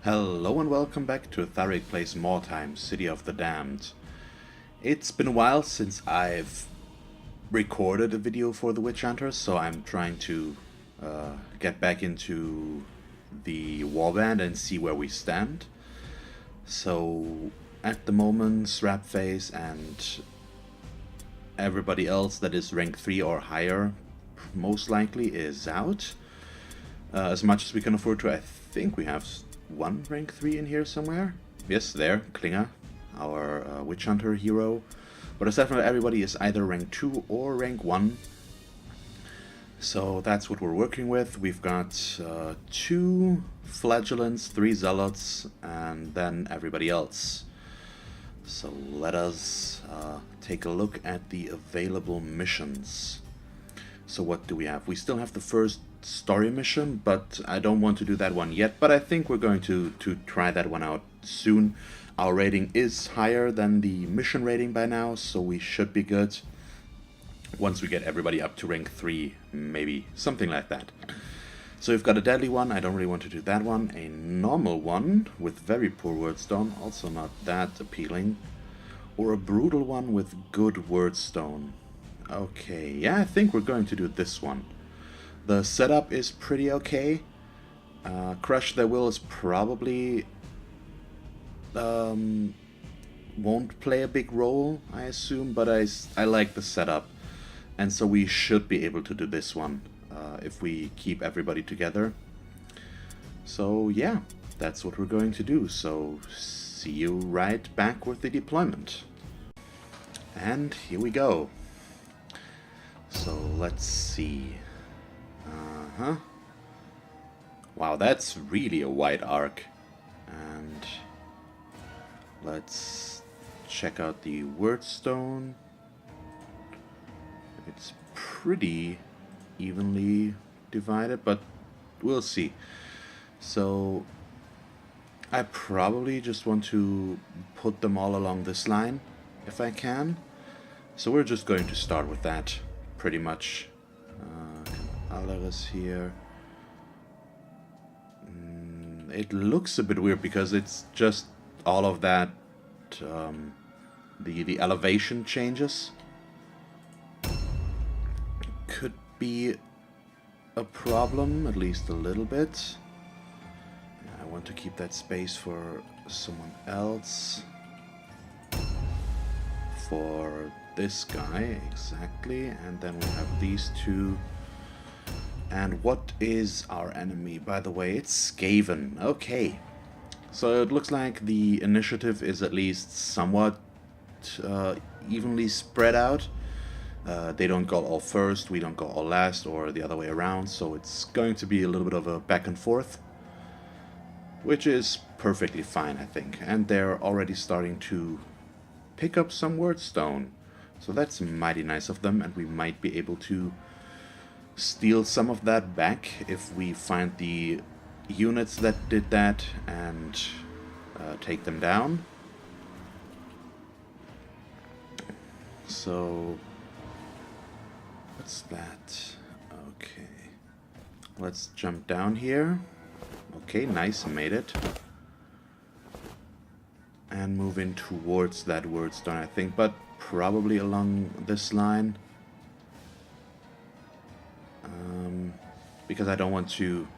Hello and welcome back to Thalric Plays Mordheim, City of the Damned. It's been a while since I've recorded a video for the Witch Hunters, so I'm trying to get back into the Warband and see where we stand. So at the moment, Srapface and everybody else that is rank 3 or higher most likely is out. As much as we can afford to, I think we have one rank 3 in here somewhere. Yes, there, Klinger, our Witch Hunter hero. But aside from that, everybody is either rank 2 or rank 1. So that's what we're working with. We've got 2 Flagellants, 3 Zealots, and then everybody else. So let us take a look at the available missions. So what do we have? We still have the first story mission, but I don't want to do that one yet, but I think we're going to try that one out soon. Our rating is higher than the mission rating by now, so we should be good once we get everybody up to rank 3, maybe something like that. So we've got a deadly one, I don't really want to do that one, a normal one with very poor wordstone, also not that appealing, or a brutal one with good wordstone. Okay, yeah, I think we're going to do this one. The setup is pretty okay. Crush Their Will is probably won't play a big role, I assume, but I like the setup, and so we should be able to do this one if we keep everybody together. So yeah, that's what we're going to do. So see you right back with the deployment. And here we go. So let's see. Wow, that's really a wide arc. And let's check out the wordstone. It's pretty evenly divided, but we'll see. So I probably just want to put them all along this line if I can. So we're just going to start with that pretty much. Alaris here. It looks a bit weird because it's just all of that, the elevation changes. Could be a problem, at least a little bit. I want to keep that space for someone else. For this guy, exactly. And then we have these two. And what is our enemy? By the way, it's Skaven. Okay. So it looks like the initiative is at least somewhat evenly spread out. They don't go all first, we don't go all last, or the other way around. So it's going to be a little bit of a back and forth, which is perfectly fine, I think. And they're already starting to pick up some wordstone. So that's mighty nice of them, and we might be able to steal some of that back if we find the units that did that and take them down. So what's that? Okay, let's jump down here. Okay, nice, made it. And move in towards that wordstone, I think, but probably along this line. Because I don't want to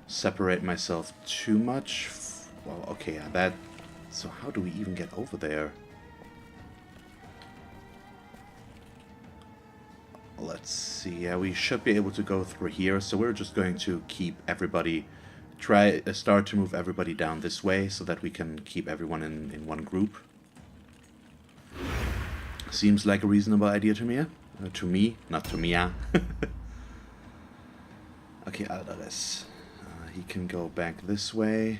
separate myself too much. Well, okay, yeah, that... So how do we even get over there? Let's see, yeah, we should be able to go through here, so we're just going to keep everybody... start to move everybody down this way, so that we can keep everyone in one group. Seems like a reasonable idea to me. Not to me, yeah. Okay, Aldares. He can go back this way.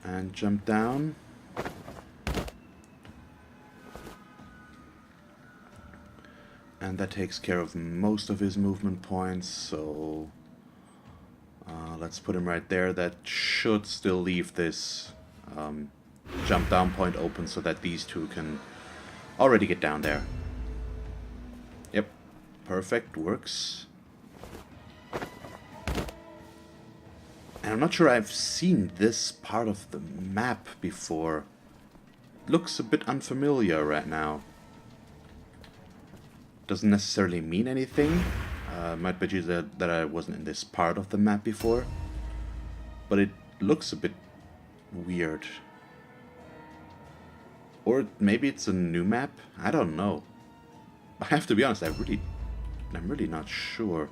And jump down. And that takes care of most of his movement points, so... let's put him right there. That should still leave this jump down point open so that these two can already get down there. Yep. Perfect, works. And I'm not sure I've seen this part of the map before. Looks a bit unfamiliar right now. Doesn't necessarily mean anything. Might be just that I wasn't in this part of the map before. But it looks a bit weird. Or maybe it's a new map? I don't know. I have to be honest, I'm really not sure.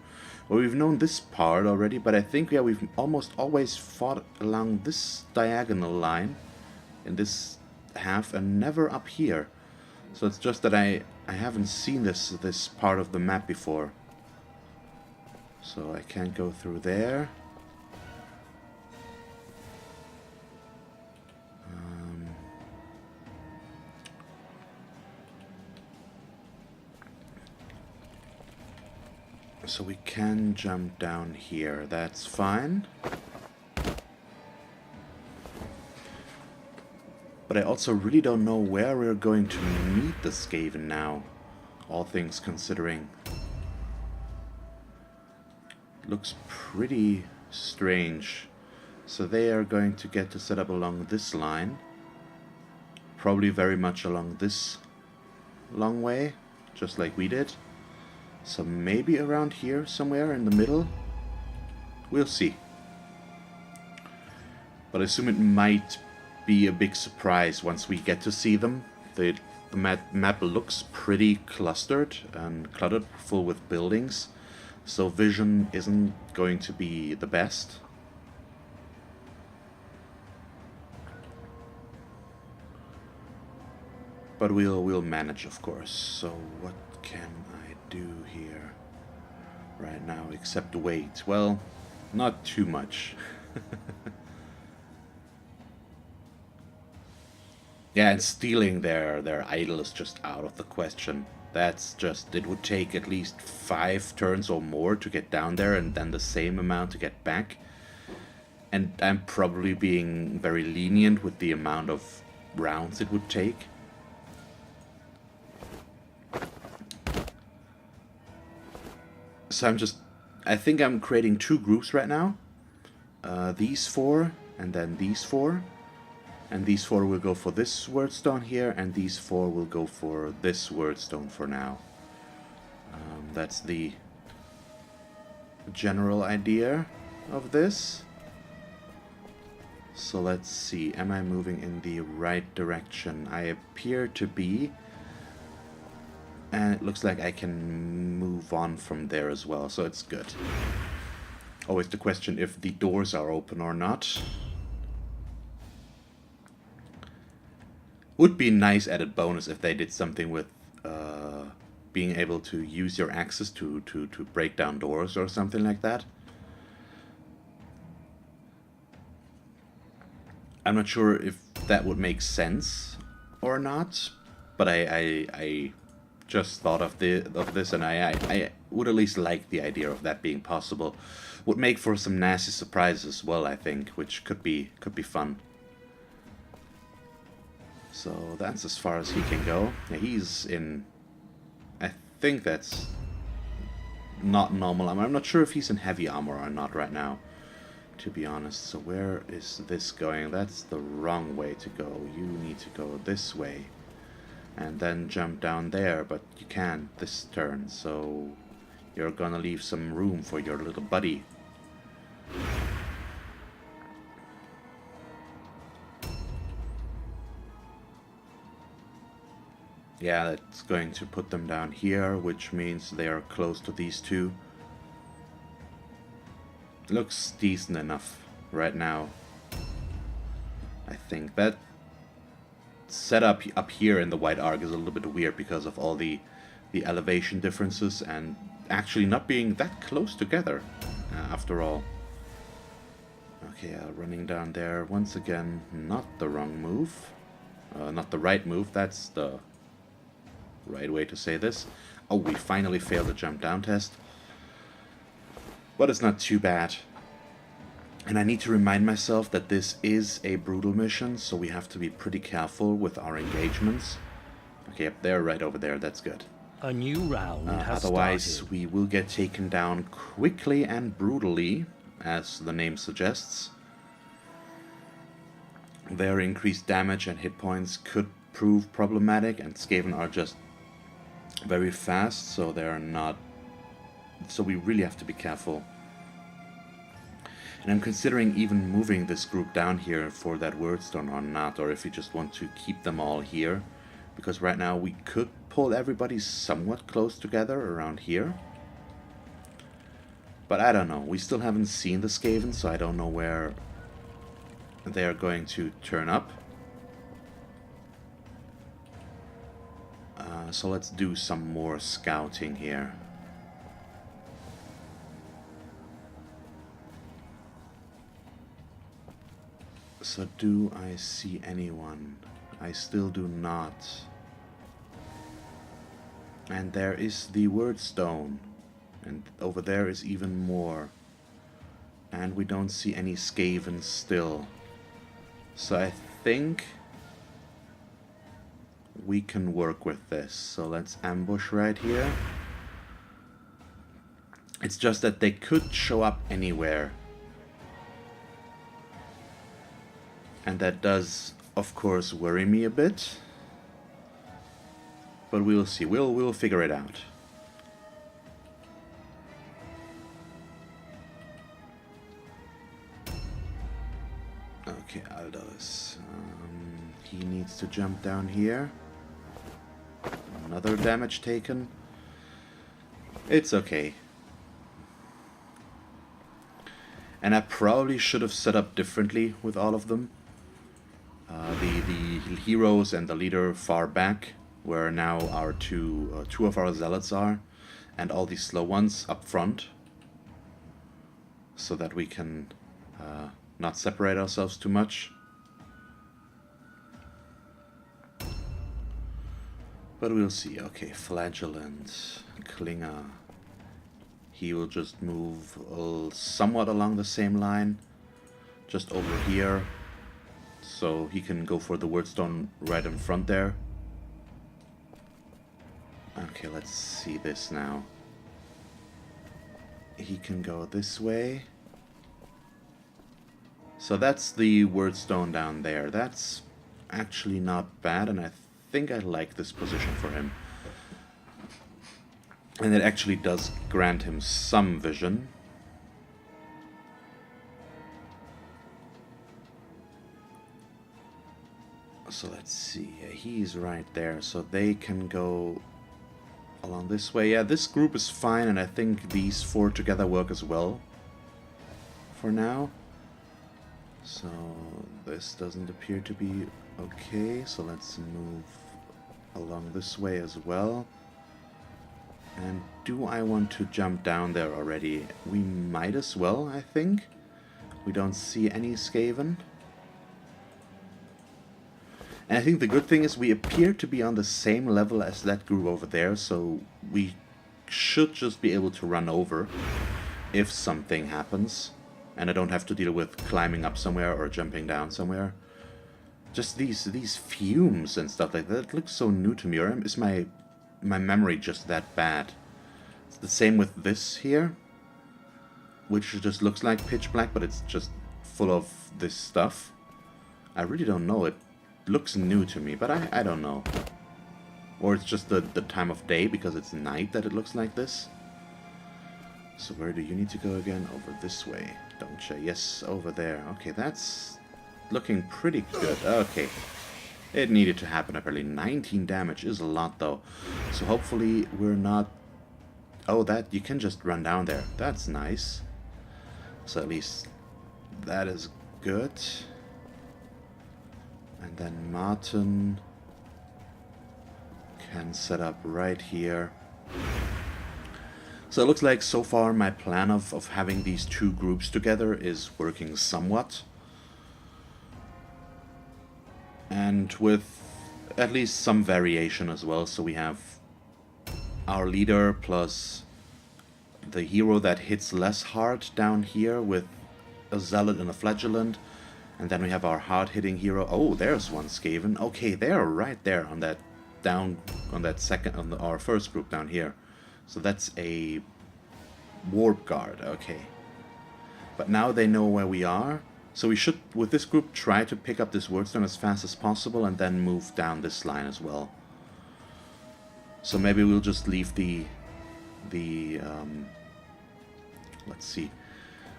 Well, we've known this part already, but I think, yeah, we've almost always fought along this diagonal line in this half and never up here. So it's just that I haven't seen this part of the map before. So I can't go through there. So we can jump down here, that's fine. But I also really don't know where we're going to meet the Skaven now, all things considering. Looks pretty strange. So they are going to get to set up along this line. Probably very much along this long way, just like we did. So maybe around here, somewhere in the middle. We'll see. But I assume it might be a big surprise once we get to see them. The map looks pretty clustered and cluttered, full with buildings. So vision isn't going to be the best. But we'll manage, of course. So what can I do here right now except wait? Well, not too much. Yeah, and stealing their idol is just out of the question. That's just, it would take at least 5 turns or more to get down there and then the same amount to get back. And I'm probably being very lenient with the amount of rounds it would take. So I think I'm creating 2 groups right now. These 4 and then these 4. And these 4 will go for this wordstone here, and these 4 will go for this wordstone for now. That's the general idea of this. So let's see, am I moving in the right direction? I appear to be. And it looks like I can move on from there as well, so it's good. Always the question if the doors are open or not. Would be a nice added bonus if they did something with being able to use your axes to break down doors or something like that. I'm not sure if that would make sense or not, but I just thought of this, and I would at least like the idea of that being possible. Would make for some nasty surprises as well, I think, which could be fun. So that's as far as he can go. Yeah, he's in, I think that's not normal armor. I'm not sure if he's in heavy armor or not right now, to be honest. So where is this going? That's the wrong way to go. You need to go this way and then jump down there, but you can't this turn, so you're gonna leave some room for your little buddy. Yeah, that's going to put them down here, which means they are close to these 2. Looks decent enough right now. I think that setup up here in the white arc is a little bit weird because of all the elevation differences and actually not being that close together after all. Okay, running down there once again, not the wrong move. Not the right move, that's the right way to say this. Oh, we finally failed the jump down test. But it's not too bad. And I need to remind myself that this is a brutal mission, so we have to be pretty careful with our engagements. Okay, yep, they're right over there, that's good. A new round has otherwise, started. we will get taken down quickly and brutally, as the name suggests. their increased damage and hit points could prove problematic, and Skaven are just very fast, so they're not... So we really have to be careful. And I'm considering even moving this group down here for that wordstone or not, or if we just want to keep them all here. Because right now we could pull everybody somewhat close together around here. But I don't know. We still haven't seen the Skaven, so I don't know where they are going to turn up. So let's do some more scouting here. So do I see anyone? I still do not. And there is the wordstone. And over there is even more. And we don't see any Skaven still. So I think we can work with this. So let's ambush right here. It's just that they could show up anywhere. And that does, of course, worry me a bit. But we'll see. We'll figure it out. Okay, Aldous. He needs to jump down here. Another damage taken. It's okay. And I probably should have set up differently with all of them. The heroes and the leader far back, where now our two of our zealots are, and all these slow ones up front, so that we can not separate ourselves too much. But we'll see. Okay, Flagellant, Klinger. He will just move somewhat along the same line, just over here, so he can go for the wordstone right in front there. Okay, let's see this now. He can go this way. So that's the wordstone down there. That's actually not bad, and I think I like this position for him. And it actually does grant him some vision. So let's see. He's right there, so they can go along this way. Yeah, this group is fine, and I think these four together work as well for now. So this doesn't appear to be okay, so let's move along this way as well. And do I want to jump down there already? We might as well, I think. We don't see any Skaven. And I think the good thing is we appear to be on the same level as that group over there, so we should just be able to run over if something happens. And I don't have to deal with climbing up somewhere or jumping down somewhere. Just these fumes and stuff like that looks so new to me. Or is my memory just that bad? It's the same with this here, which just looks like pitch black, but it's just full of this stuff. I really don't know. It looks new to me, but I don't know. Or it's just the time of day because it's night that it looks like this. So where do you need to go again? Over this way, don't you? Yes, over there. Okay, that's looking pretty good. Okay. It needed to happen apparently. 19 damage is a lot though. So hopefully we're not... Oh, that you can just run down there. That's nice. So at least that is good. And then Martin can set up right here. So it looks like so far my plan of having these two groups together is working somewhat. And with at least some variation as well. So we have our leader plus the hero that hits less hard down here with a zealot and a flagellant. And then we have our hard-hitting hero. Oh, there's one Skaven. Okay, they're right there on that our first group down here. So that's a warp guard. Okay. But now they know where we are. So we should, with this group, try to pick up this wordstone as fast as possible and then move down this line as well. So maybe we'll just leave the let's see,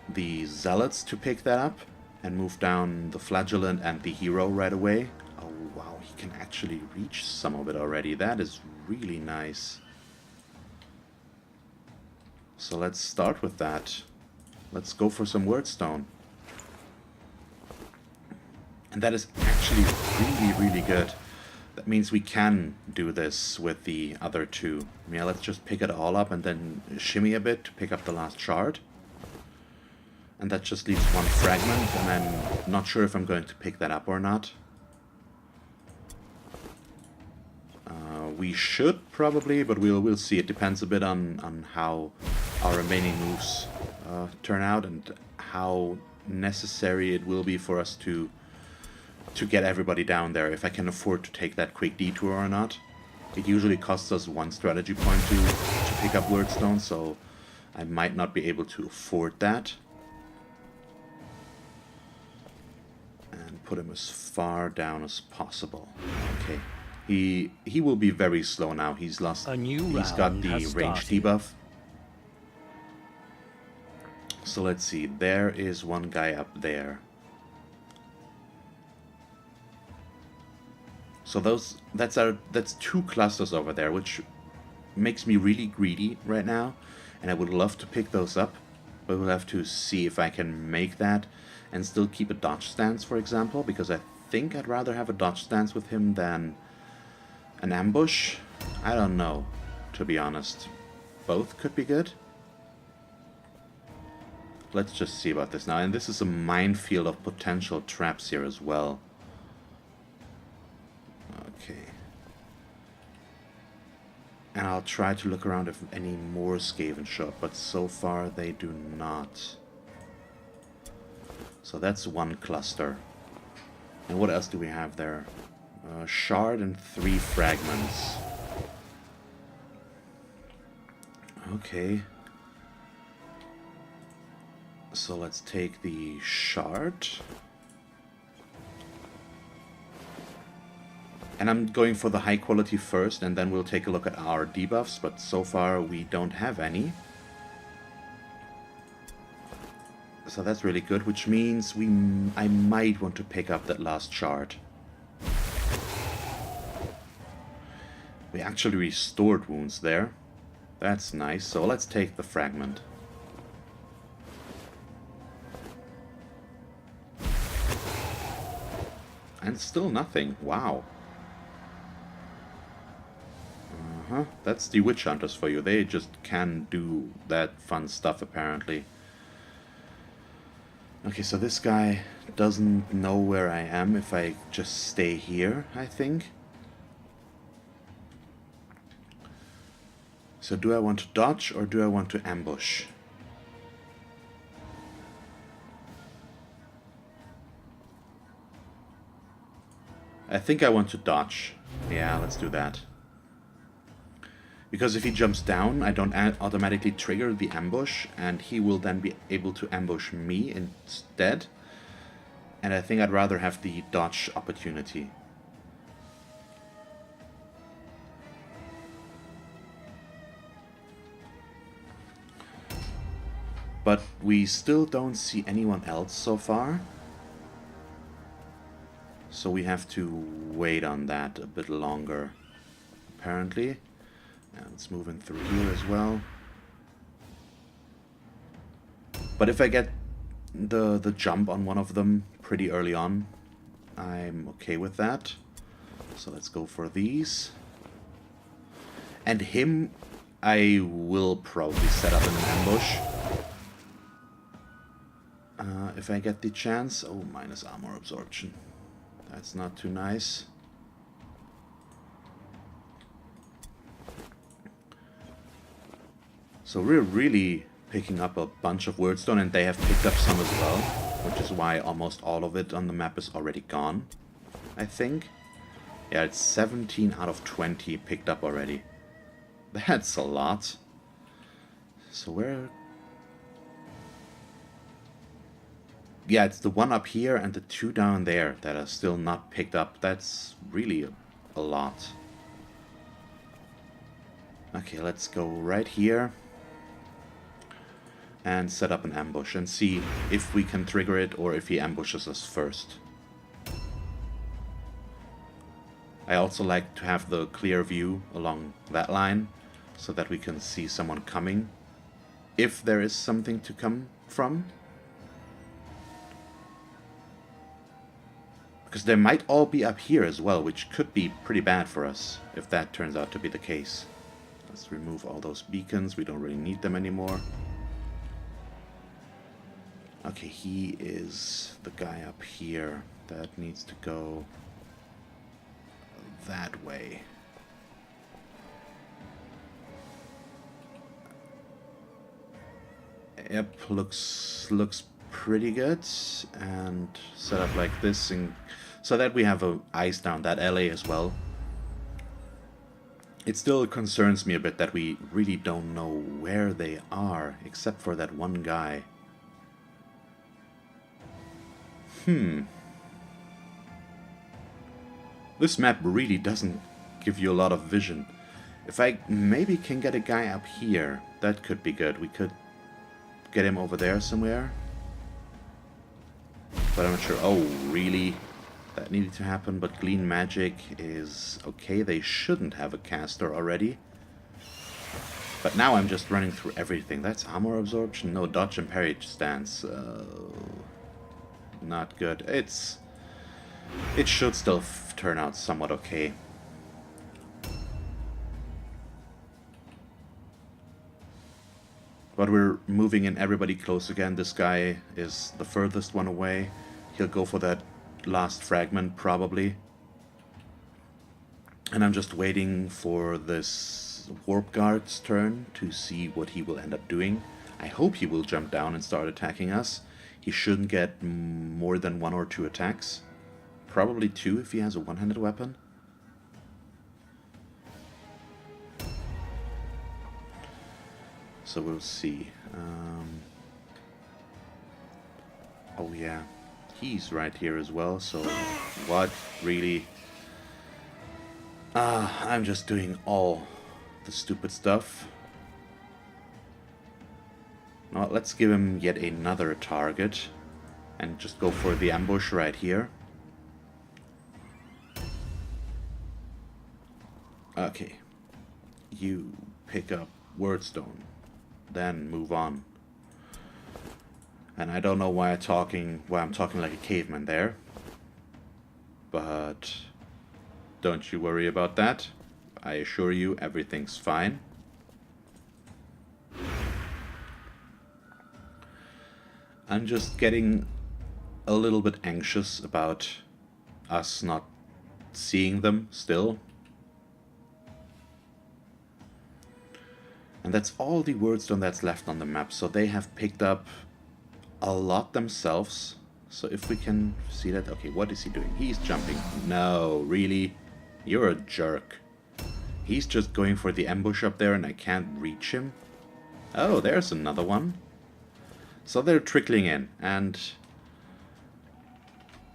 the zealots to pick that up and move down the flagellant and the hero right away. Oh wow, he can actually reach some of it already. That is really nice. So let's start with that. Let's go for some wordstone. And that is actually really good. That means we can do this with the other two. Yeah, let's just pick it all up and then shimmy a bit to pick up the last shard. And that just leaves one fragment, and I'm not sure if I'm going to pick that up or not. We should probably, but we'll see. It depends a bit on how our remaining moves turn out and how necessary it will be for us to get everybody down there, if I can afford to take that quick detour or not. It usually costs us one strategy point to pick up wordstone, so I might not be able to afford that. And put him as far down as possible. Okay. He will be very slow now. He's lost. He's got the range debuff. So let's see. There is one guy up there. So that's two clusters over there, which makes me really greedy right now, and I would love to pick those up, but we'll have to see if I can make that and still keep a dodge stance, for example, because I think I'd rather have a dodge stance with him than an ambush. I don't know, to be honest. Both could be good. Let's just see about this now, and this is a minefield of potential traps here as well. Okay. And I'll try to look around if any more Skaven show up, but so far they do not. So that's one cluster. And what else do we have there? Shard and 3 fragments. Okay. So let's take the shard. And I'm going for the high quality first, and then we'll take a look at our debuffs, but so far we don't have any. So that's really good, which means I might want to pick up that last shard. We actually restored wounds there. That's nice, so let's take the fragment. And still nothing, wow. That's the witch hunters for you. They just can do that fun stuff apparently. Okay, so this guy doesn't know where I am if I just stay here, I think. So do I want to dodge or do I want to ambush? I think I want to dodge. Yeah, let's do that. Because if he jumps down, I don't automatically trigger the ambush, and he will then be able to ambush me instead. And I think I'd rather have the dodge opportunity. But we still don't see anyone else so far. So we have to wait on that a bit longer, apparently. And it's moving through here as well. But if I get the jump on one of them pretty early on, I'm okay with that. So let's go for these. And him, I will probably set up in an ambush. If I get the chance. Oh, minus armor absorption. That's not too nice. So we're really picking up a bunch of wordstone, and they have picked up some as well, which is why almost all of it on the map is already gone, I think. Yeah, it's 17 out of 20 picked up already. That's a lot. So where... yeah, it's the one up here and the 2 down there that are still not picked up. That's really a lot. Okay, let's go right here and set up an ambush and see if we can trigger it or if he ambushes us first. I also like to have the clear view along that line so that we can see someone coming if there is something to come from. Because they might all be up here as well, which could be pretty bad for us if that turns out to be the case. Let's remove all those beacons. We don't really need them anymore. Okay, he is the guy up here. That needs to go that way. Yep, looks pretty good. And set up like this, and so that we have eyes down that alley as well. It still concerns me a bit that we really don't know where they are, except for that one guy. This map really doesn't give you a lot of vision. If I maybe can get a guy up here, that could be good. We could get him over there somewhere. But I'm not sure. Oh, really? That needed to happen, but Glean Magic is okay. They shouldn't have a caster already. But now I'm just running through everything. That's armor absorption? No, dodge and parry stance. Not good. It should still turn out somewhat okay. But we're moving in everybody close again. This guy is the furthest one away. He'll go for that last fragment probably. And I'm just waiting for this Warp Guard's turn to see what he will end up doing. I hope he will jump down and start attacking us. He shouldn't get more than 1 or 2 attacks. Probably 2 if he has a one-handed weapon. So we'll see. Oh yeah, he's right here as well, so what? Really? I'm just doing all the stupid stuff. Now let's give him yet another target and just go for the ambush right here. Okay, you pick up Wordstone, then move on. And I don't know why I'm talking like a caveman there, but don't you worry about that. I assure you everything's fine. I'm just getting a little bit anxious about us not seeing them still. And that's all the Wordstone that's left on the map, so they have picked up a lot themselves. So if we can see that... Okay, what is he doing? He's jumping. No, really? You're a jerk. He's just going for the ambush up there and I can't reach him. Oh, there's another one. So they're trickling in, and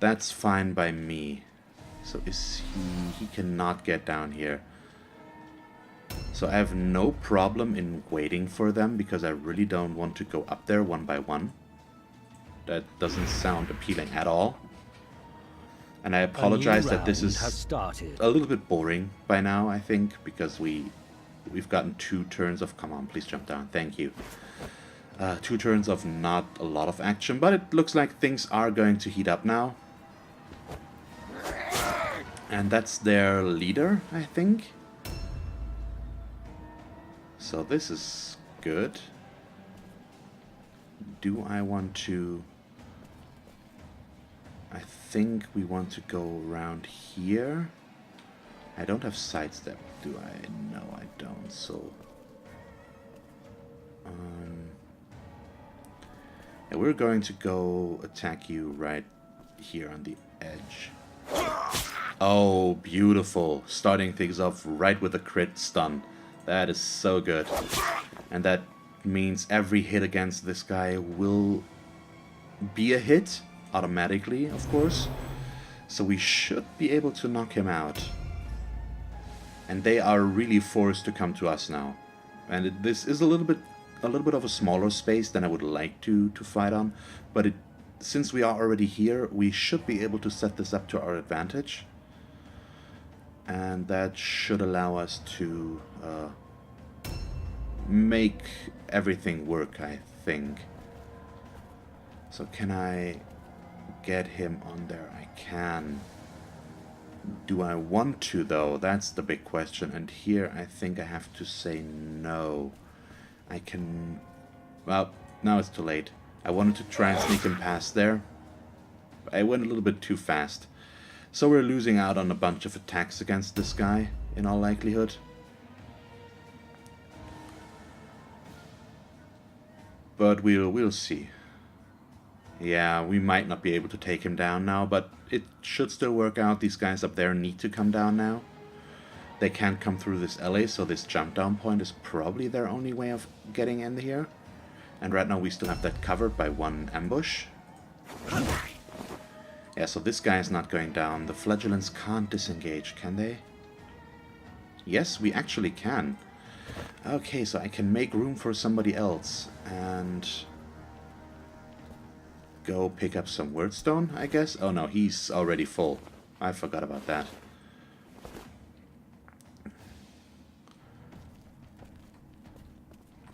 that's fine by me. So is he cannot get down here. So I have no problem in waiting for them, because I really don't want to go up there one by one. That doesn't sound appealing at all. And I apologize that this is a little bit boring by now, I think, because we've gotten 2 turns of... Come on, please jump down. Thank you. 2 turns of not a lot of action, but it looks like things are going to heat up now. And that's their leader, I think. So this is good. Do I want to... I think we want to go around here. I don't have sidestep, do I? No, I don't, so... yeah, we're going to go attack you right here on the edge. Oh, beautiful. Starting things off right with a crit stun. That is so good. And that means every hit against this guy will be a hit automatically, of course. So we should be able to knock him out. And they are really forced to come to us now. And this is a little bit of a smaller space than I would like to fight on, but since we are already here, we should be able to set this up to our advantage. And that should allow us to make everything work, I think. So can I get him on there? I can. Do I want to, though? That's the big question. And here I think I have to say no. I can... Well, now it's too late. I wanted to try and sneak him past there. I went a little bit too fast. So we're losing out on a bunch of attacks against this guy, in all likelihood. But we'll see. Yeah, we might not be able to take him down now, but it should still work out. These guys up there need to come down now. They can't come through this alley, so this jump down point is probably their only way of getting in here. And right now we still have that covered by one ambush. Yeah, so this guy is not going down. The flagellants can't disengage, can they? Yes, we actually can. Okay, so I can make room for somebody else and go pick up some wordstone, I guess. Oh no, he's already full. I forgot about that.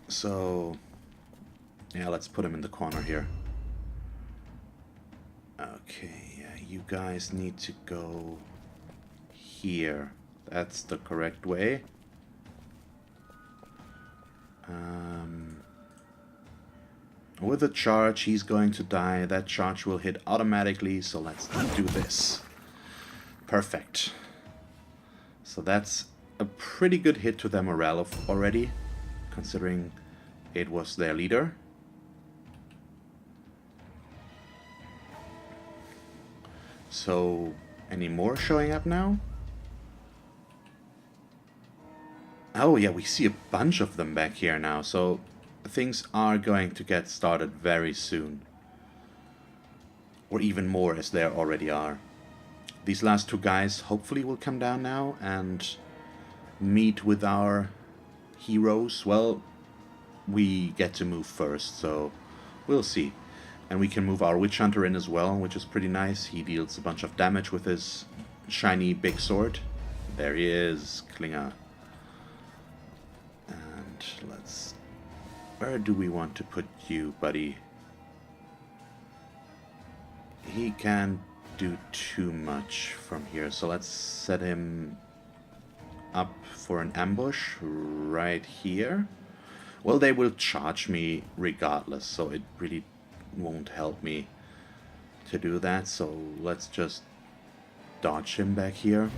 So, yeah, let's put him in the corner here. Okay, yeah, you guys need to go here. That's the correct way. With a charge, he's going to die. That charge will hit automatically, so let's do this. Perfect. So that's a pretty good hit to their morale already, considering it was their leader. So, any more showing up now? Oh yeah, we see a bunch of them back here now, so things are going to get started very soon. Or even more, as there already are. These last two guys hopefully will come down now and meet with our heroes. Well, we get to move first, so we'll see. And we can move our Witch Hunter in as well, which is pretty nice. He deals a bunch of damage with his shiny big sword. There he is, Klinger. And let's... Where do we want to put you, buddy? He can't do too much from here, so let's set him up for an ambush right here. Well, they will charge me regardless, so it really won't help me to do that, so let's just dodge him back here.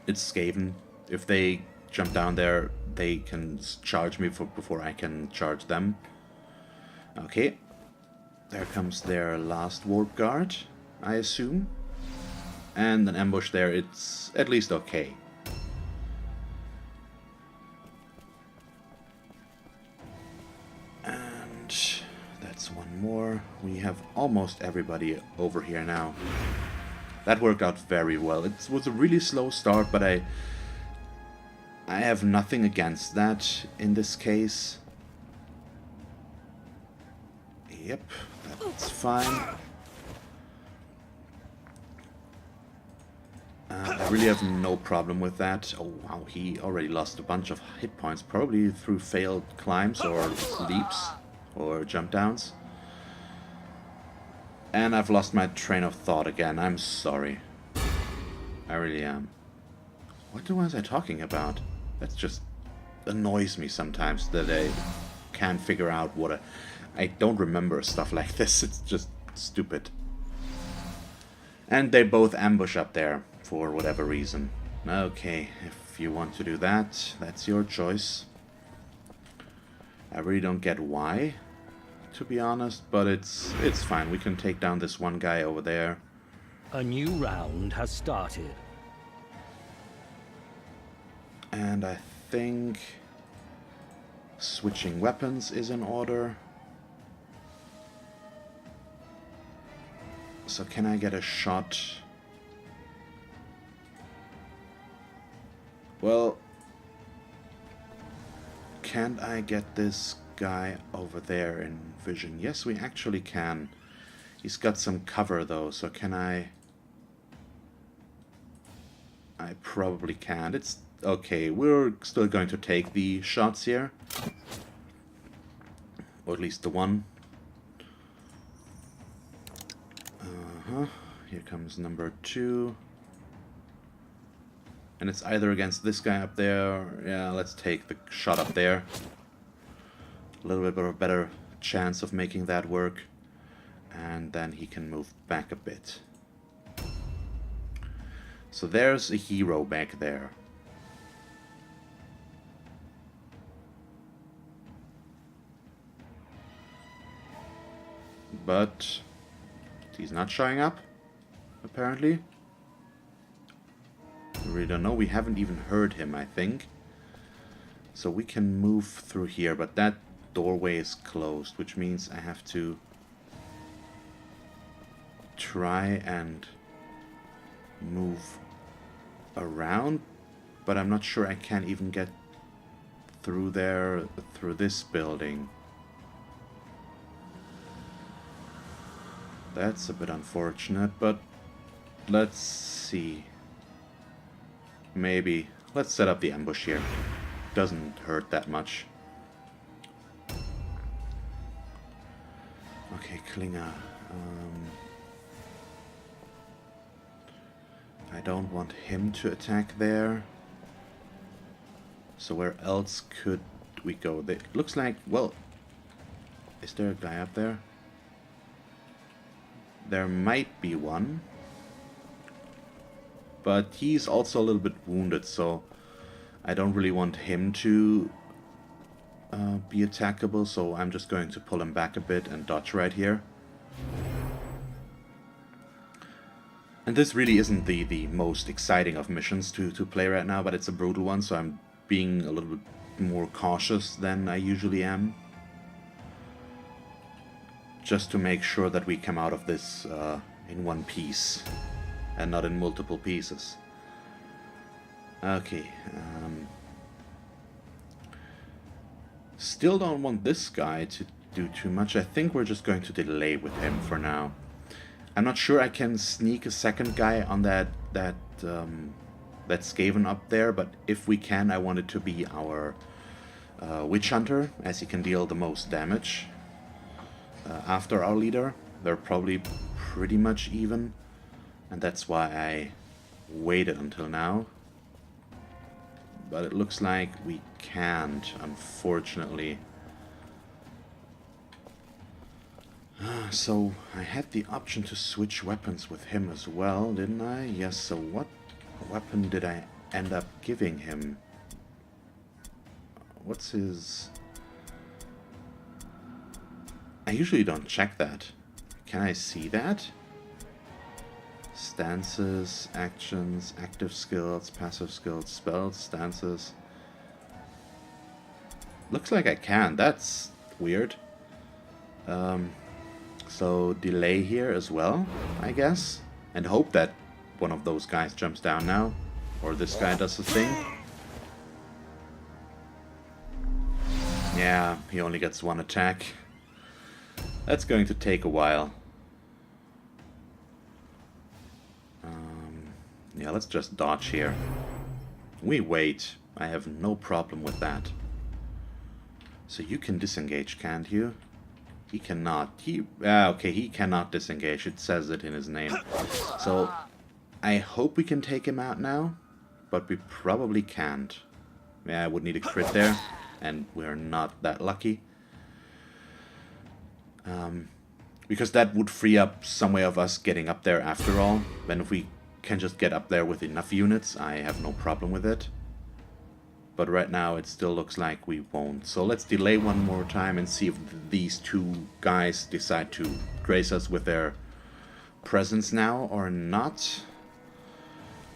It's Skaven. If they jump down there, they can charge me before I can charge them. Okay. There comes their last warp guard, I assume. And an ambush there, it's at least okay. And that's one more. We have almost everybody over here now. That worked out very well. It was a really slow start, but I have nothing against that in this case. Yep, that's fine. I really have no problem with that. Oh wow, he already lost a bunch of hit points, probably through failed climbs or leaps or jump downs. And I've lost my train of thought again. I'm sorry. I really am. What was I talking about? That just annoys me sometimes that I can't figure out what I don't remember stuff like this. It's just stupid. And they both ambush up there for whatever reason. Okay, if you want to do that, that's your choice. I really don't get why, to be honest, but it's fine. We can take down this one guy over there. A new round has started. And I think switching weapons is in order. So can I get a shot? Well, can't I get this guy over there in vision? Yes, we actually can. He's got some cover though, so can I... I probably can't. It's okay, we're still going to take the shots here. Or at least the one. Here comes number 2. And it's either against this guy up there. Yeah, let's take the shot up there. A little bit of a better chance of making that work. And then he can move back a bit. So there's a hero back there. But he's not showing up, apparently. We really don't know. We haven't even heard him, I think. So we can move through here, but that doorway is closed, which means I have to try and move around, but I'm not sure I can even get through there, through this building. That's a bit unfortunate, but let's see. Maybe. Let's set up the ambush here. Doesn't hurt that much. Okay, Klinger. I don't want him to attack there. So where else could we go? It looks like, well, is there a guy up there? There might be one. But he's also a little bit wounded, so I don't really want him to be attackable, so I'm just going to pull him back a bit and dodge right here. And this really isn't the most exciting of missions to play right now, but it's a brutal one, so I'm being a little bit more cautious than I usually am. Just to make sure that we come out of this in one piece, and not in multiple pieces. Okay. Still don't want this guy to do too much. I think we're just going to delay with him for now. I'm not sure I can sneak a second guy on that Skaven up there, but if we can, I want it to be our Witch Hunter, as he can deal the most damage. After our leader, they're probably pretty much even, and that's why I waited until now. But it looks like we can't, unfortunately. So I had the option to switch weapons with him as well, didn't I? Yes, so what weapon did I end up giving him? What's his... I usually don't check that. Can I see that? Stances, actions, active skills, passive skills, spells, stances. Looks like I can. That's weird. So delay here as well, I guess. And hope that one of those guys jumps down now. Or this guy does the thing. Yeah, he only gets one attack. That's going to take a while. Yeah, let's just dodge here. We wait. I have no problem with that. So you can disengage, can't you? He cannot. Okay, he cannot disengage. It says it in his name. So I hope we can take him out now, but we probably can't. Yeah, I would need a crit there, and we're not that lucky. Because that would free up some way of us getting up there after all. Then if we can just get up there with enough units, I have no problem with it. But right now it still looks like we won't. So let's delay one more time and see if these two guys decide to grace us with their presence now or not.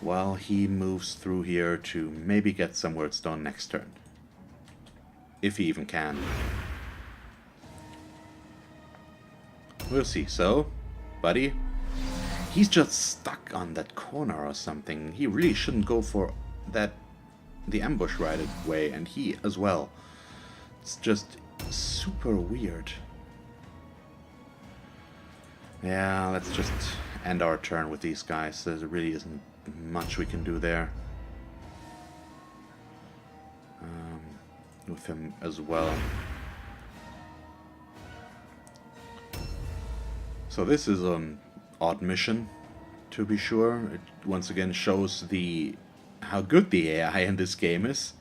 While he moves through here to maybe get some wordstone next turn. If he even can. We'll see. So, buddy, He's just stuck on that corner or something. He really shouldn't go for the ambush right away, and he as well. It's just super weird. Yeah, let's just end our turn with these guys. There really isn't much we can do there. With him as well. So this is an odd mission, to be sure. It once again shows how good the AI in this game is.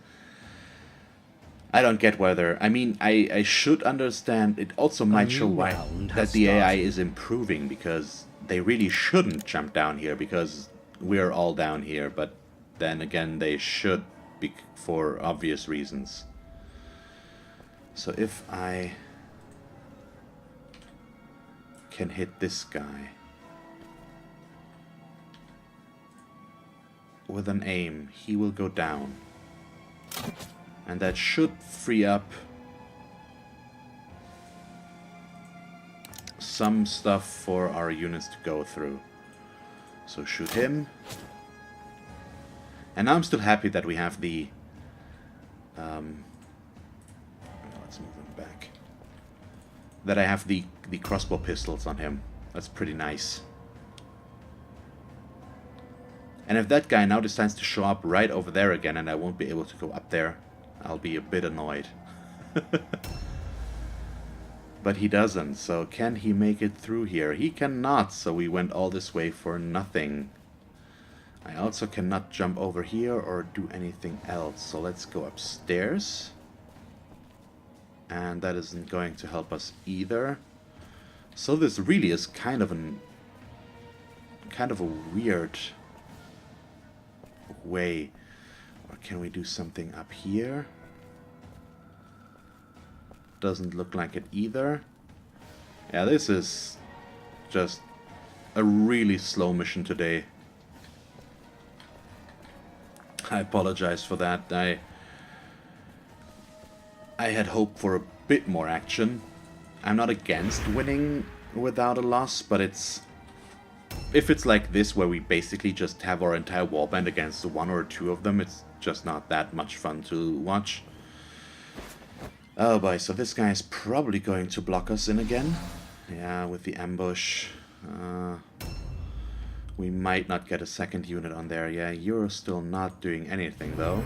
I don't get whether... I mean, I should understand. It also might show why that the AI is improving, because they really shouldn't jump down here, because we're all down here. But then again, they should be for obvious reasons. So if I can hit this guy with an aim, he will go down. And that should free up some stuff for our units to go through. So shoot him. And I'm still happy that we have the... let's move him back. That I have the crossbow pistols on him. That's pretty nice. And if that guy now decides to show up right over there again and I won't be able to go up there, I'll be a bit annoyed. But he doesn't, so can he make it through here? He cannot, so we went all this way for nothing. I also cannot jump over here or do anything else, so let's go upstairs. And that isn't going to help us either. So this really is kind of a weird way. Or can we do something up here? Doesn't look like it either. Yeah, this is just a really slow mission today. I apologize for that. I had hoped for a bit more action. I'm not against winning without a loss, but if it's like this, where we basically just have our entire warband against one or two of them, it's just not that much fun to watch. Oh boy, so this guy is probably going to block us in again. Yeah, with the ambush. We might not get a second unit on there. Yeah, you're still not doing anything though.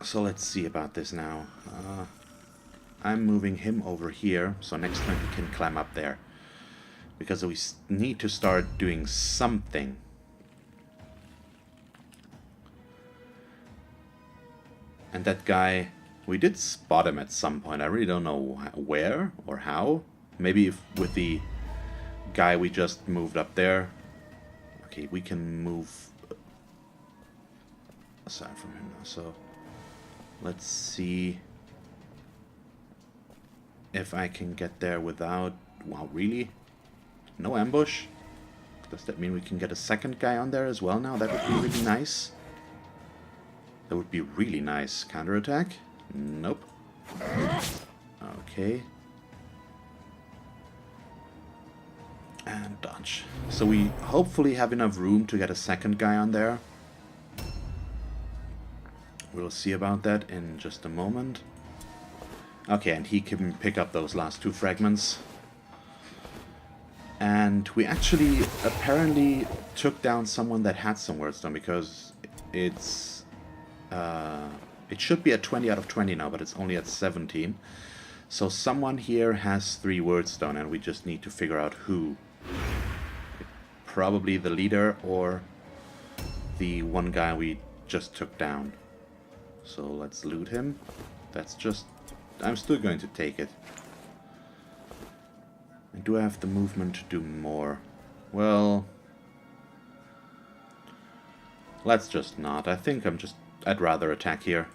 So let's see about this now. I'm moving him over here, so next time he can climb up there. Because we need to start doing something. And that guy, we did spot him at some point. I really don't know where or how. Maybe with the guy we just moved up there. Okay, we can move aside from him now, so... Let's see if I can get there without... Wow, really? No ambush? Does that mean we can get a second guy on there as well now? That would be really nice. That would be really nice. Counterattack? Nope. Okay. And dodge. So we hopefully have enough room to get a second guy on there. We'll see about that in just a moment. Okay, and he can pick up those last two fragments. And we actually apparently took down someone that had some wordstone, because it's... it should be at 20 out of 20 now, but it's only at 17. So someone here has 3 wordstone, and we just need to figure out who. Probably the leader or the one guy we just took down. So let's loot him. That's just... I'm still going to take it. And do I have the movement to do more? Well... Let's just not. I think I'd rather attack here.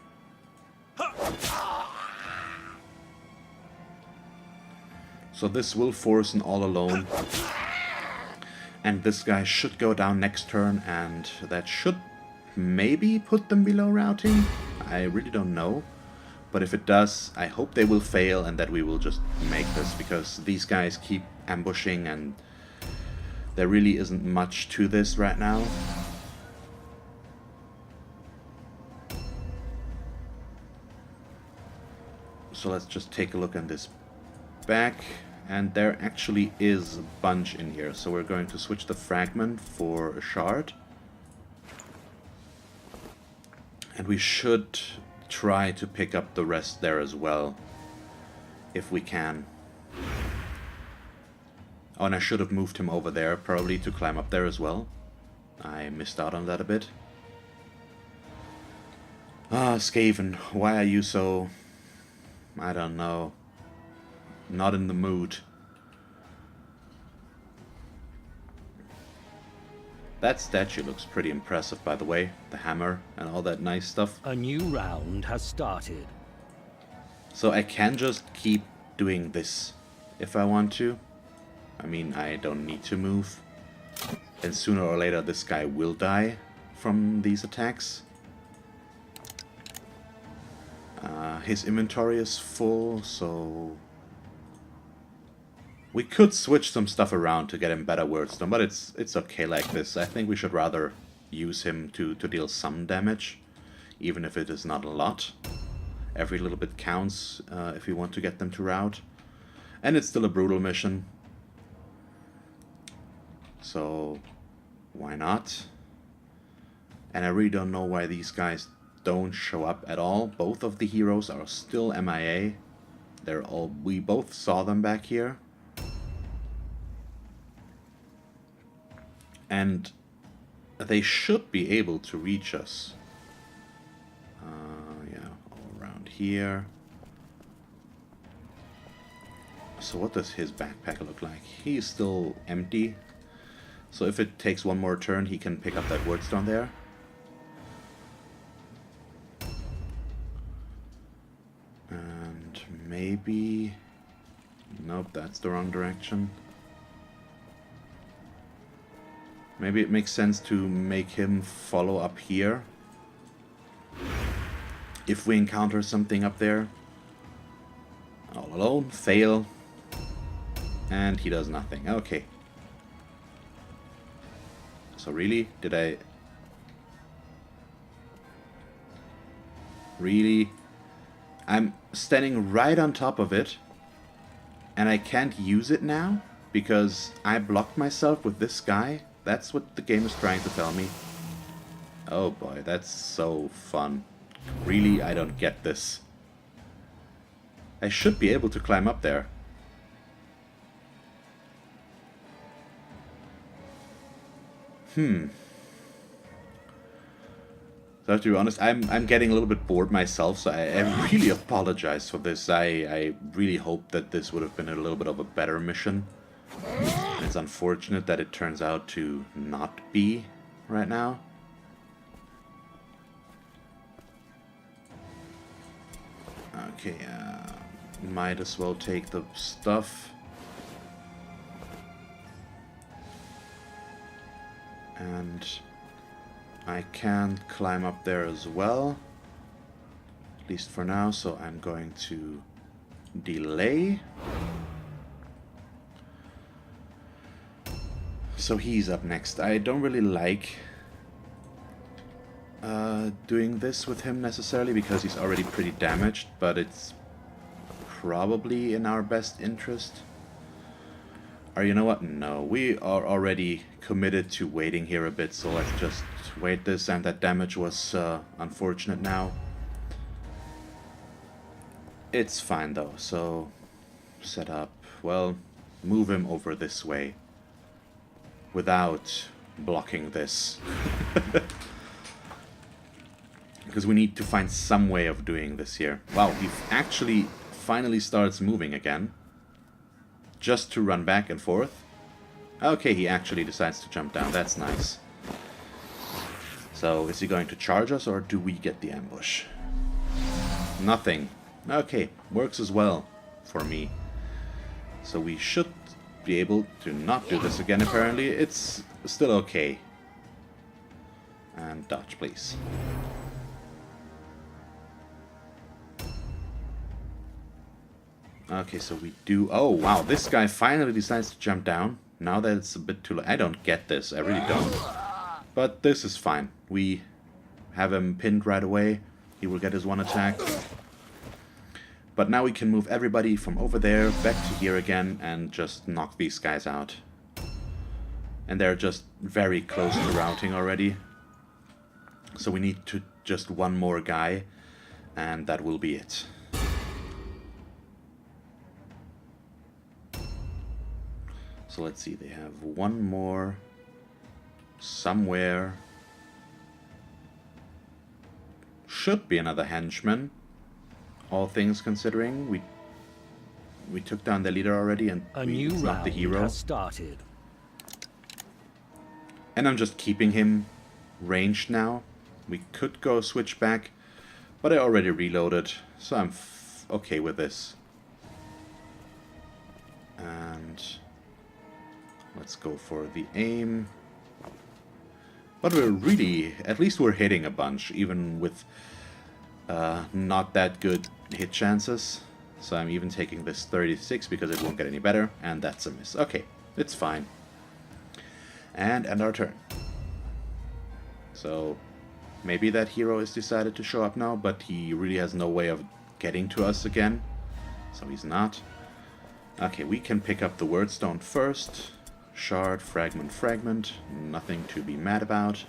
So this will force an all alone. And this guy should go down next turn, and that should maybe put them below routing? I really don't know. But if it does, I hope they will fail and that we will just make this, because these guys keep ambushing and there really isn't much to this right now. So let's just take a look at this back. And there actually is a bunch in here. So we're going to switch the fragment for a shard. And we should try to pick up the rest there as well, if we can. Oh, and I should have moved him over there, probably to climb up there as well. I missed out on that a bit. Ah, Skaven, why are you so... I don't know. Not in the mood. That statue looks pretty impressive, by the way. The hammer and all that nice stuff. A new round has started. So I can just keep doing this if I want to. I mean, I don't need to move. And sooner or later this guy will die from these attacks. His inventory is full, so... we could switch some stuff around to get him better wordstone, but it's okay like this. I think we should rather use him to deal some damage, even if it is not a lot. Every little bit counts if we want to get them to rout. And it's still a brutal mission. So, why not? And I really don't know why these guys don't show up at all. Both of the heroes are still MIA. We both saw them back here. And they should be able to reach us. Yeah, all around here. So what does his backpack look like? He's still empty. So if it takes one more turn, he can pick up that wordstone there. And maybe... nope, that's the wrong direction. Maybe it makes sense to make him follow up here. If we encounter something up there. All alone, fail. And he does nothing. Okay. So really, did I... really? I'm standing right on top of it. And I can't use it now? Because I blocked myself with this guy? That's what the game is trying to tell me. Oh boy, that's so fun. Really, I don't get this. I should be able to climb up there. So to be honest, I'm getting a little bit bored myself, so I really apologize for this. I really hope that this would have been a little bit of a better mission. It's unfortunate that it turns out to not be right now. Okay, might as well take the stuff. And I can climb up there as well. At least for now, so I'm going to delay. So he's up next. I don't really like doing this with him necessarily because he's already pretty damaged, but it's probably in our best interest. Or you know what? No, we are already committed to waiting here a bit, so let's just wait this, and that damage was unfortunate now. It's fine though, so set up, well, move him over this way without blocking this. Because we need to find some way of doing this here. Wow, he actually finally starts moving again. Just to run back and forth. Okay, he actually decides to jump down. That's nice. So, is he going to charge us, or do we get the ambush? Nothing. Okay, works as well for me. So we should be able to not do this again, apparently. It's still okay. And dodge, please. Okay, so we do... Oh, wow, this guy finally decides to jump down. Now that it's a bit too late. I don't get this, I really don't. But this is fine. We have him pinned right away. He will get his one attack. But now we can move everybody from over there back to here again and just knock these guys out. And they're just very close to routing already. So we need to just one more guy, and that will be it. So let's see, they have one more somewhere. Should be another henchman. All things considering, we took down the leader already, and it's not the hero. Has started. And I'm just keeping him ranged now. We could go switch back, but I already reloaded, so I'm okay with this. And let's go for the aim. But we're really, at least we're hitting a bunch, even with not that good hit chances. So I'm even taking this 36 because it won't get any better, and that's a miss. Okay, it's fine. And end our turn. So maybe that hero has decided to show up now, but he really has no way of getting to us again. So he's not. Okay, we can pick up the wordstone first. Shard, fragment, fragment. Nothing to be mad about.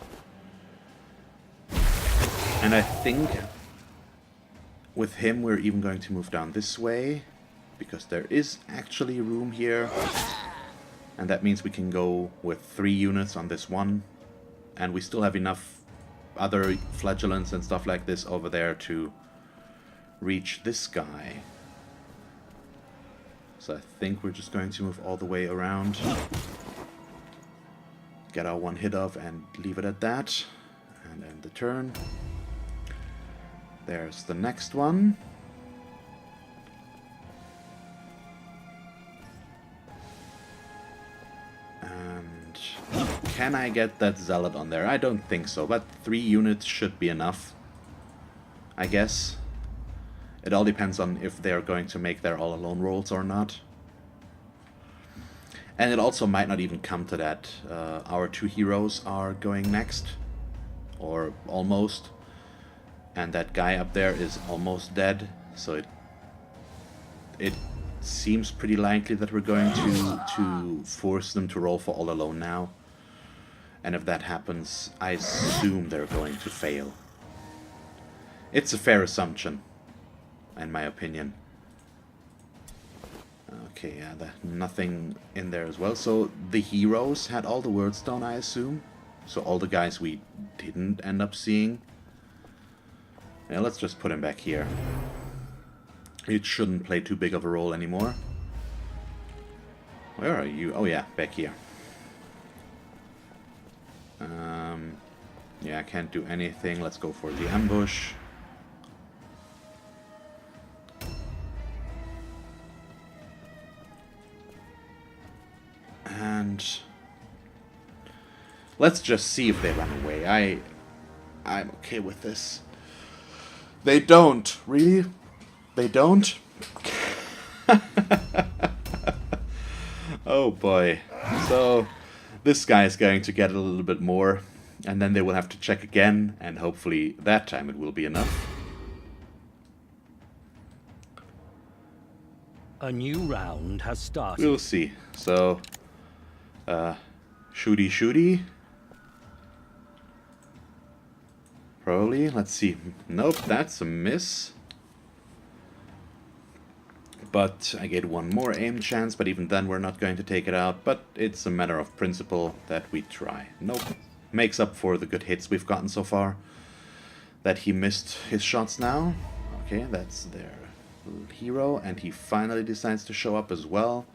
And I think with him we're even going to move down this way, because there is actually room here. And that means we can go with 3 units on this one. And we still have enough other flagellants and stuff like this over there to reach this guy. So I think we're just going to move all the way around. Get our one hit off and leave it at that. And end the turn. There's the next one. And can I get that zealot on there? I don't think so, but 3 units should be enough, I guess. It all depends on if they're going to make their all alone rolls or not. And it also might not even come to that. Our 2 heroes are going next, or almost. And that guy up there is almost dead, so it seems pretty likely that we're going to force them to roll for all alone now. And if that happens, I assume they're going to fail. It's a fair assumption, in my opinion. Okay, yeah, nothing in there as well. So the heroes had all the wordstone, I assume. So all the guys we didn't end up seeing. Yeah, let's just put him back here. It shouldn't play too big of a role anymore. Where are you? Oh yeah, back here. Yeah, I can't do anything. Let's go for the ambush. And let's just see if they run away. I'm okay with this. They don't. Really? They don't? Oh boy. So this guy is going to get a little bit more, and then they will have to check again, and hopefully that time it will be enough. A new round has started. We'll see. So, shooty. Probably. Let's see. Nope, that's a miss. But I get one more aim chance, but even then we're not going to take it out. But it's a matter of principle that we try. Nope. Makes up for the good hits we've gotten so far. That he missed his shots now. Okay, that's their hero, and he finally decides to show up as well.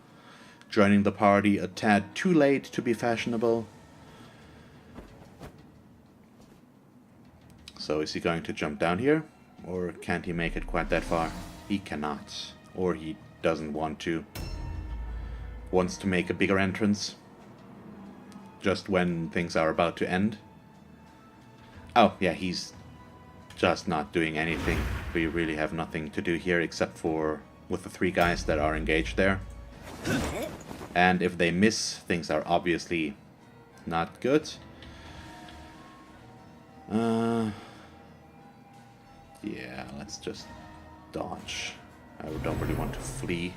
Joining the party a tad too late to be fashionable. So is he going to jump down here? Or can't he make it quite that far? He cannot. Or he doesn't want to. Wants to make a bigger entrance. Just when things are about to end. Oh, yeah, he's just not doing anything. We really have nothing to do here except for with the 3 guys that are engaged there. And if they miss, things are obviously not good. Yeah, let's just dodge. I don't really want to flee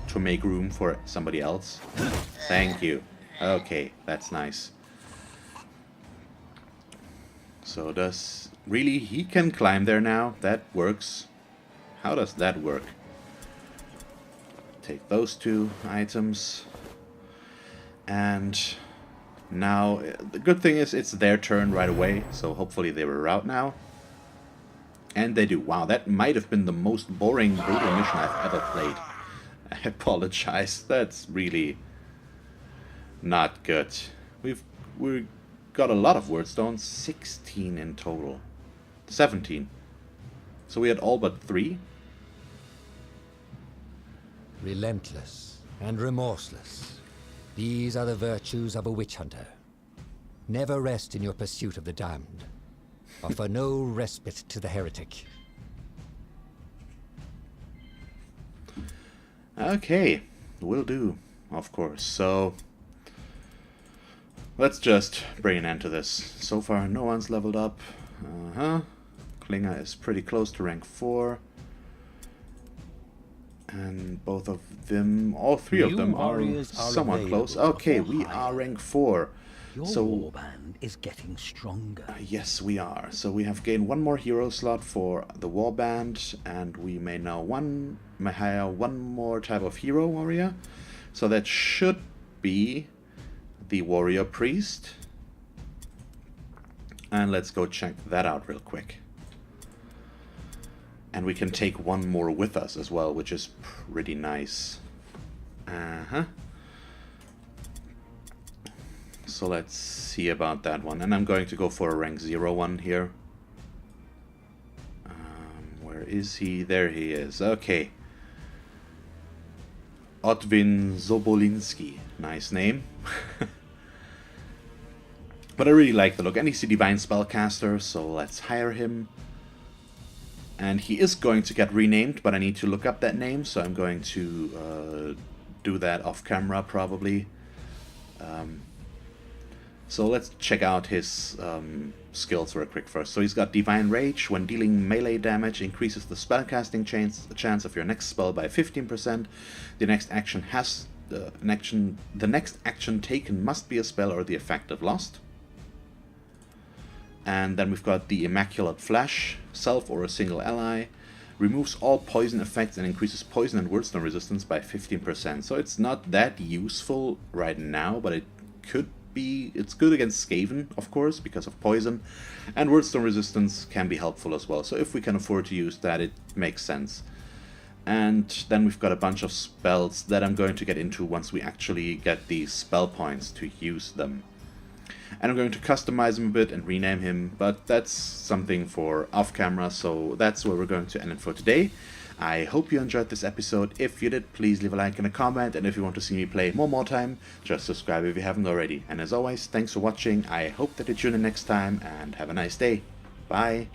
to make room for somebody else. Thank you. Okay, that's nice. So does... Really? He can climb there now? That works. How does that work? Take those 2 items. And now, the good thing is it's their turn right away, so hopefully they will rout now. And they do. Wow, that might have been the most boring brutal mission I've ever played. I apologize. That's really not good. We got a lot of wordstones. 16 in total. 17. So we had all but 3. Relentless and remorseless. These are the virtues of a witch hunter. Never rest in your pursuit of the damned. Offer no respite to the heretic. Okay, will do, of course. So let's just bring an end to this. So far, no one's leveled up. Klinger is pretty close to rank 4. And both of them, all 3 of them are somewhat close. Okay, we are rank 4. Your so warband is getting stronger. Yes, we are. So we have gained 1 more hero slot for the warband, and we may now hire 1 more type of hero warrior. So that should be the warrior priest. And let's go check that out real quick. And we can take 1 more with us as well, which is pretty nice. So let's see about that one. And I'm going to go for a rank 0 one here. Where is he? There he is. Okay. Otwin Zobolinski. Nice name. But I really like the look. And he's a divine spellcaster, so let's hire him. And he is going to get renamed, but I need to look up that name, so I'm going to do that off camera probably. So let's check out his skills real quick first. So he's got Divine Rage. When dealing melee damage, increases the spellcasting chance of your next spell by 15%. The next action the next action taken must be a spell or the effect of lost. And then we've got the Immaculate Flash, self or a single ally, removes all poison effects and increases poison and wordstone resistance by 15%. So it's not that useful right now, but it could be. It's good against Skaven, of course, because of poison, and wordstone resistance can be helpful as well. So if we can afford to use that, it makes sense. And then we've got a bunch of spells that I'm going to get into once we actually get these spell points to use them. And I'm going to customize him a bit and rename him, but that's something for off camera, so that's where we're going to end it for today. I hope you enjoyed this episode. If you did, please leave a like and a comment, and if you want to see me play more Mordheim, just subscribe if you haven't already. And as always, thanks for watching. I hope that you tune in next time, and have a nice day. Bye.